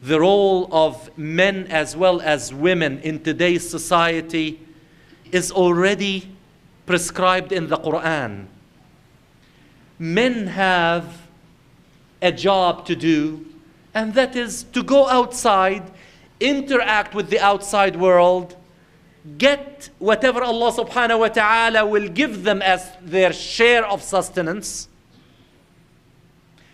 the role of men as well as women in today's society is already prescribed in the Quran. Men have a job to do, and that is to go outside, interact with the outside world, get whatever Allah subhanahu wa ta'ala will give them as their share of sustenance.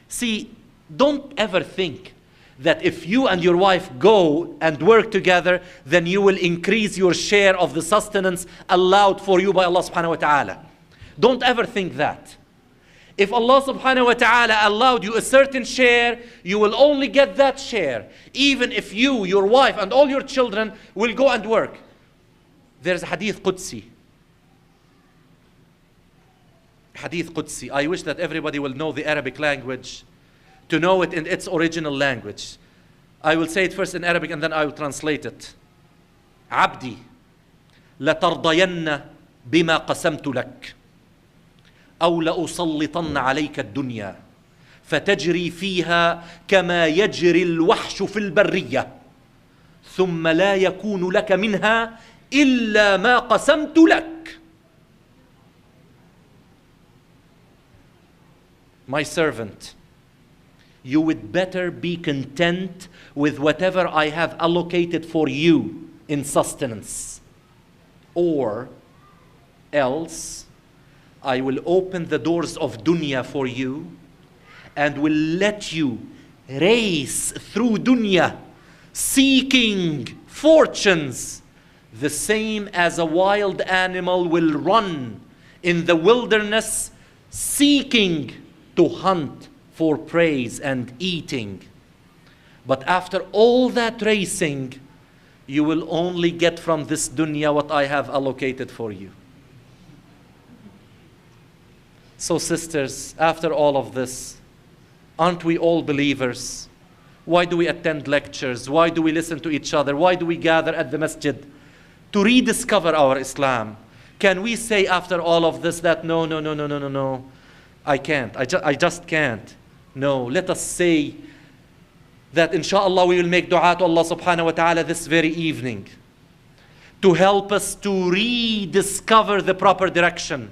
See, don't ever think that if you and your wife go and work together, then you will increase your share of the sustenance allowed for you by Allah subhanahu wa ta'ala. Don't ever think that. If Allah subhanahu wa ta'ala allowed you a certain share, you will only get that share, even if you, your wife, and all your children will go and work. There's a hadith Qudsi. Hadith Qudsi. I wish that everybody will know the Arabic language, to know it in its original language. I will say it first in Arabic and then I will translate it. عبدي لترضين بما قسمت لك أو لأسلطن عليك الدنيا فتجري فيها كما يجري الوحش في البرية ثم لا يكون لك منها إلا ما قسمت لك. My servant, you would better be content with whatever I have allocated for you in sustenance, or else I will open the doors of dunya for you and will let you race through dunya seeking fortunes, the same as a wild animal will run in the wilderness seeking to hunt for praise and eating. But after all that racing, you will only get from this dunya what I have allocated for you. So sisters, after all of this, aren't we all believers? Why do we attend lectures? Why do we listen to each other? Why do we gather at the masjid? To rediscover our Islam. Can we say after all of this that no, I can't, I just can't? No, let us say that inshallah we will make dua to Allah subhanahu wa ta'ala this very evening to help us to rediscover the proper direction,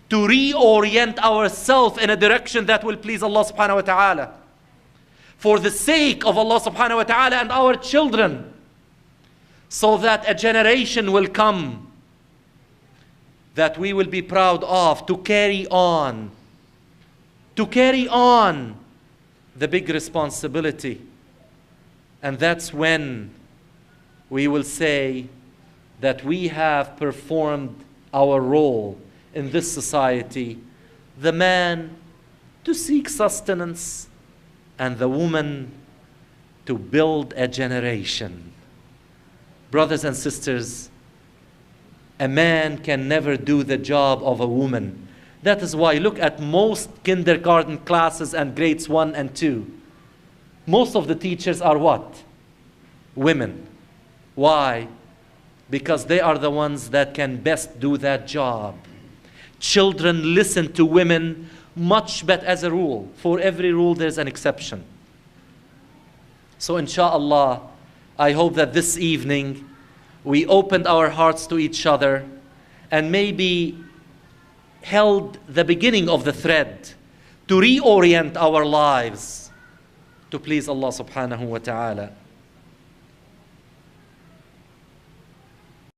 to reorient ourselves in a direction that will please Allah subhanahu wa ta'ala, for the sake of Allah subhanahu wa ta'ala and our children, so that a generation will come that we will be proud of, to carry on the big responsibility. And that's when we will say that we have performed our role in this society, the man to seek sustenance and the woman to build a generation. Brothers and sisters, a man can never do the job of a woman. That is why look at most kindergarten classes and grades 1 and 2. Most of the teachers are what? Women. Why? Because they are the ones that can best do that job. Children listen to women much better, as a rule. For every rule there's an exception. So inshallah, I hope that this evening we opened our hearts to each other and maybe held the beginning of the thread to reorient our lives to please Allah subhanahu wa ta'ala.